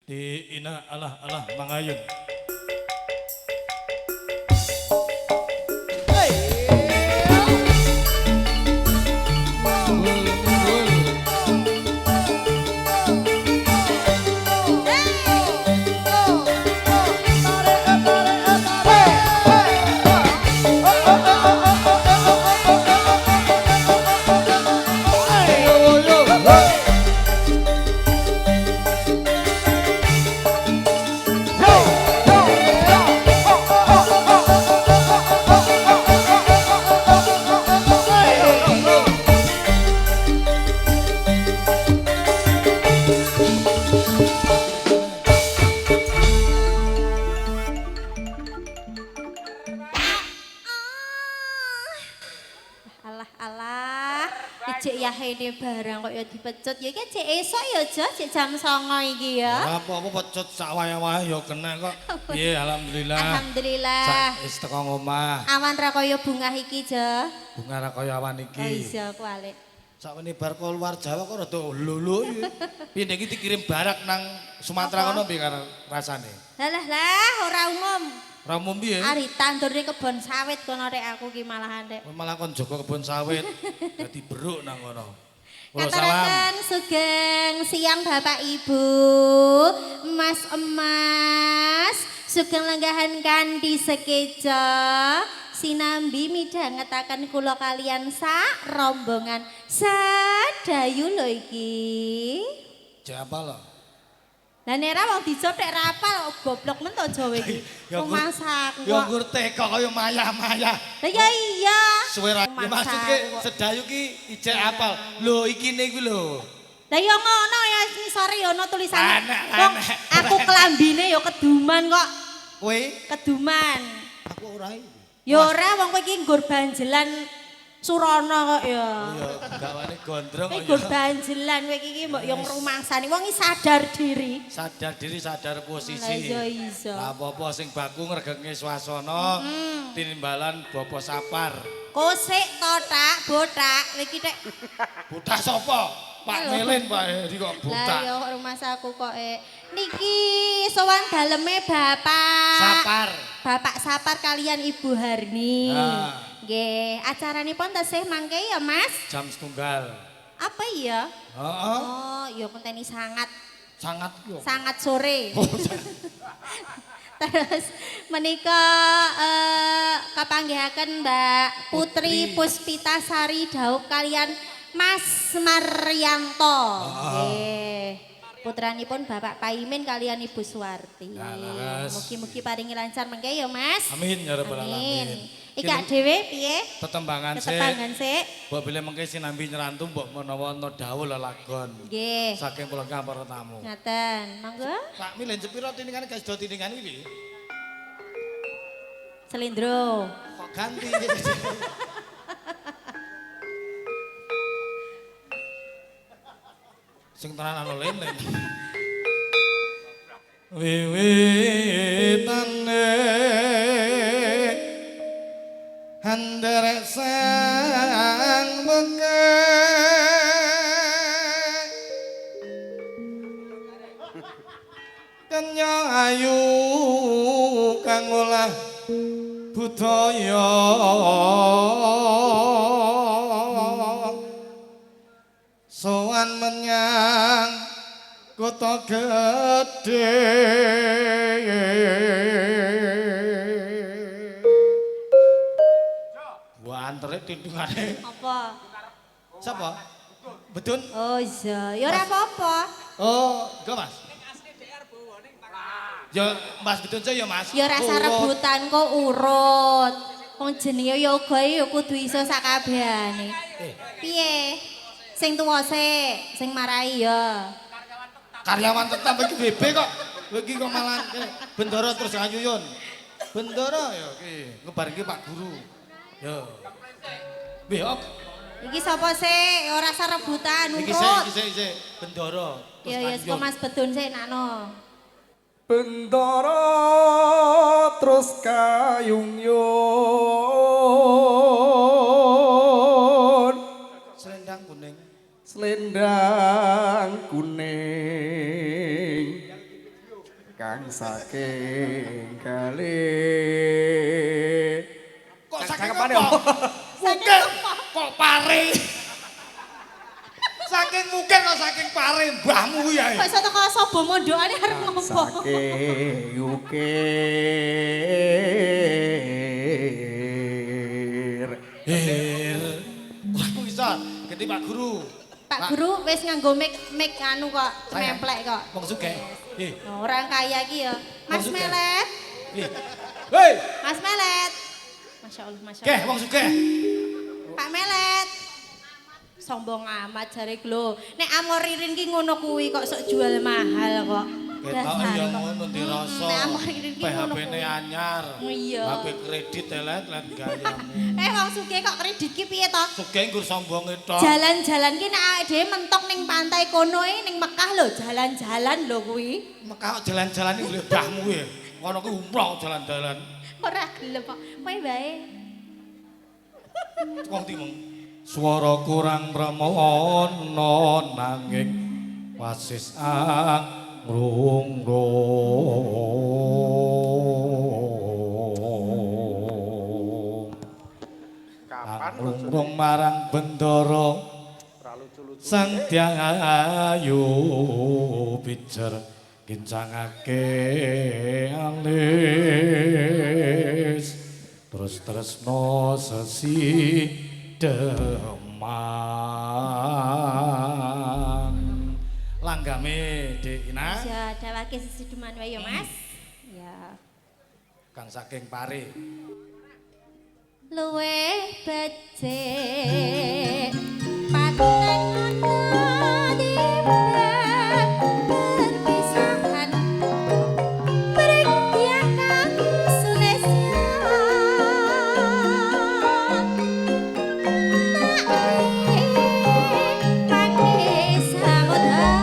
Di ina alah alah mangayun. Alah alah, ijek yahene barang kok ya dipecut ya iki cek esuk ya Jo, cek jam 09.00 iki ya. Apa-apa pecut sak wae-wae ya kena kok. Piye alhamdulillah. Alhamdulillah. Wis teko ngomah. Awan ra kaya bungah iki Jo. Bunga ra kaya awan iki. Oh iya kualik. Sakmene bar keluar Jawa kok rada lulu. Piye nek iki dikirim barak nang Sumatera kono piye karo rasane? Lah ora umum. Ora umum piye? Ari tandurne kebon sawit kono rek aku ki malahan rek. Malah kon jaga kebon sawit. Dadi beruk nang kono. Salam. Kataraken sugeng siang Bapak Ibu, Emas, sugeng lenggahan kandi sekeja, sinambi midhangetaken kula kalian sak rombongan sadayu lho iki. Jek apa lho? Lah nek ra wong dicothek ra apal goblok men to Jawa iki. Ya Wong masak Ya kok. nggur teko kaya maya-maya. Lah ya iya. Suwe ra ya maksudke sedayu ki ijek apal. Lho ikine kuwi lho. Lah ya ngono ya ngisore ya ono tulisane. Anak, Wong anak. aku kelambine ya keduman kok. Kowe Keduman. aku ora iki. Ya ora wong kowe iki nggur banjelan Surana kok ya. Ya gawane gondrong Kowe kok nggur ya. banjelan kowe iki mbok yo ngrumangsani. Wong iki sadar diri. Sadar diri, sadar posisi. Lah iya iso. Lah apa-apa sing baku ngregenge swasana, tinimbalan bopo sapar. Kosek totak, botak, kowe iki tek. Buta sapa? Pak Melin Pak Heri kok Lah buta. ya rumah saku kok niki sowan daleme Bapak. Sapar. Bapak Sapar kalian Ibu Harni. Nah. Nggih, acaranipun tesih mangke ya, Mas? Jam setunggal. Apa iya? Heeh. Oh, ya konteni sangat Sangat yo. sangat sore. Terus menika kapanggihaken Mbak Putri Puspitasari Daup kalian Mas Maryanto. Nggih. Putranipun Bapak Paimin kalian Ibu Suwarti. Laras. Mugi-mugi paringi lancar mengke ya, Mas. Amin ya rabbal alamin. Iki dhewe piye? Tetembangan sik. Ketepangan sik. Mbok bile mengke sinambi nyerantu mbok menawa ana dawuh lelagon. Nggih. Saking kula para tamu. Ngaten. Monggo. Pak Milen jepira tiningane guys do tiningan iki. Selindro. Kok ganti. Sing tenan anu lene. Wiwitane handere sang mengke kenya ayu kang olah budaya sowan menyang kota gedhe wah antere tindungane Apa? sapa bedun Oh iya, ya ora apa-apa. oh go mas ya mas bedun saya ya mas Ya rasa Urut. rebutan kok urut. Wong jenenge ya uga ya kudu iso sakabehane. Piye? Sing tuwa sik, sing marai ya. karyawan tetap iki bebe kok kowe iki kok malah bendoro terus ayuyun bendoro ya iki ngebar iki Pak Guru ya Behop Iki sapa sik? Ora rasa rebutan iki urut. sik bendoro terus Ya ya saka ayuyun. Mas Bedun sik nakno. Bendara terus kayung-yung selendang kuning selendang kuning kang saking kali Kok saking cakepane apa? apa? Mungkin kok pare. Saking mungkin kok saking pare mbahmu ya. Kok iso teko sapa mondokane arep ngopo? saking ukir Wah, kok bisa? Ganti Pak Guru. Pak Guru wis nganggo mic anu kok, Sayang. memplek kok. Wong sugih. Orang kaya iki ya. Mas Maksudnya? Melet. Hei, Mas Melet. Masya Allah, Masya keh Allah. wong sugih. Pak Melet. Sombong amat jare lho. Nek Amor Ririn ki ngono kuwi kok sok jual mahal kok. Ketok Dasare ya kok. ngono dirasa. Nek Amor Ririn ki ngono PHP-ne kuwi. anyar. Iya. HP kredit telet lan gayamu. Wong sugih kok kredit ki piye to? Sugih nggur sombonge tok. Jalan-jalan ki nek awake dhewe mentok ning pantai kono ning Mekah lho, jalan-jalan lho kuwi. Mekah kok jalan-jalan iki lho mbahmu ya. Ngono ku umroh jalan-jalan. Ora gelem kok. Kowe bae. Wong timeng. Swara kurang remono nanging wasis angrung-rung. kapan Angrung marang bendara sang Hyang Ayu pijer kincangake alis terus tresno sesi demang langgame Dik Ina Ya dawake seseduman wae ya, Mas. Ya. kang saking pare Luwe becik paten ana timbang perpisahan bertiang kang sulesyan tak pangis samudra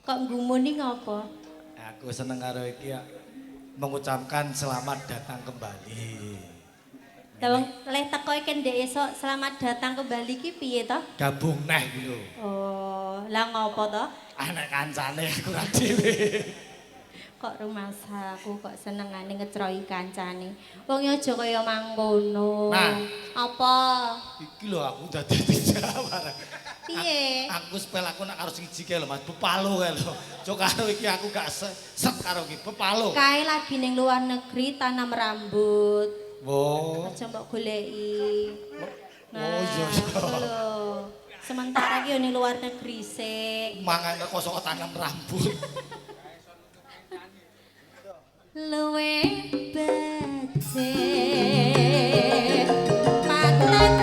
Kok ngumuni ngopo? Aku seneng karo iki ya. Mengucapkan selamat datang kembali. Tawang leh teko iki ndek esuk selamat datang kembali ki piye to? Gabung neh iki lho. Oh, lah ngopo to? Anak kancane aku ra dhewe. Kok rumasaku kok senengane ngecroki kancane. Wong aja kaya mangkono. Nah. Apa? Iki lho aku dadi dijawab. Piye? Aku spel aku nak karo siji kae lho Mas, Bepalo kae lho. Cuk karo iki aku gak set karo iki Bepalo. Kae lagi ning luar negeri tanam rambut. Wo. Aja mbok goleki. Oh iya iya. Lho. Sementara ki yo ning luar negeri sik. Mangan kosok tanam rambut. Luwe becik patenan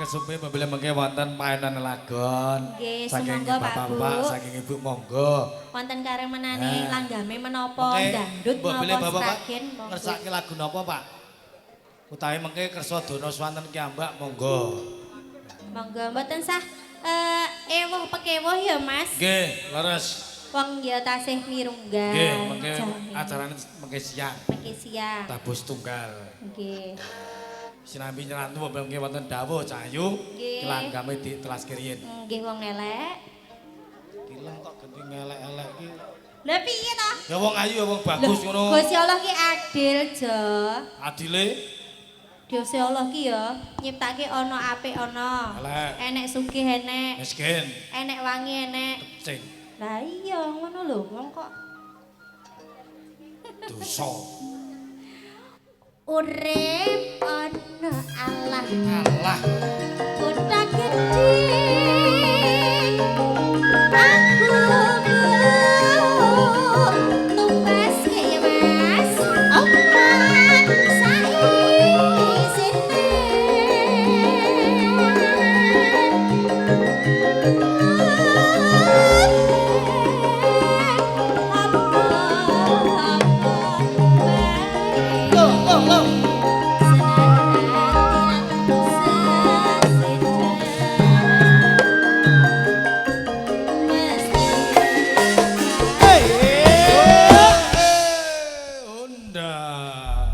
Supi mebile mengke wonten paenan lagon. Nggih, Saking sumangga Pak Bu. bapak-bapak, saking ibu monggo. Wonten karemenane langgame menapa Oke, dangdut mebile napa bapak sragen monggo. ngersake lagu napa, Pak? Utawi mengke kersa dono swanten kiambak monggo. Monggo mboten sah ewuh pekewuh ya Mas. Nggih, leres. Wong ya tasih mirunggan. Nggih, mengke jane. acarane mengke siang. Mengke siang. Tabus tunggal. Nggih. Sinambi nyerantu mengke wonten dawuh Cahayu. Nggih. Langgame ditelas kiriyen. Nggih wong elek. Kilem kok ganti ngelek-elek iki. Lah piye to? Ya wong ayu ya wong bagus ngono. Gusti Allah ki adil, Jo. Adile Gusti Allah ki ya nyiptake ana apik ana. elek, Enek sugih enek. miskin, Enek wangi enek. cing, Lah iya ngono lho wong kok dosa. urip ana Allah. Allah. Kota gede aku tumbas ya Mas. Oman saisine. Loh. Honda.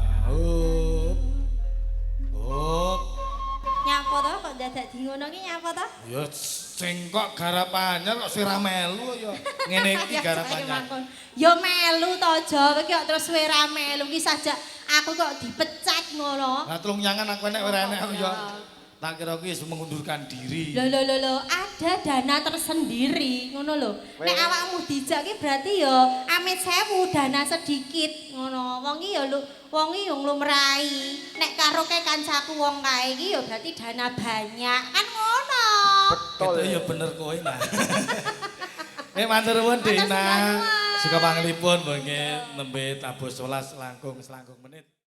dadi ngono ki apa to? Ya sing kok garap anyar kok sira melu ya. Ngene iki garap anyar. Ya melu to aja, kowe kok terus ora melu ki sajak aku kok dipecat ngono. Lah tulung nyangan aku enek ora enek aku ya. Tak kira ki wis mengundurkan diri. Lho, ada dana tersendiri ngono lho. Nek awakmu dijak ki berarti ya amit sewu dana sedikit ngono. Wong ki ya wong ki yo lumrahi. Nek karo kancaku wong kae iki ya berarti dana banyak. Kan ngono. Betul. Itu ya bener kowe nah. Matur nuwun Dina. Suka panglipun mengke nembe tabuh 11 selangkung menit.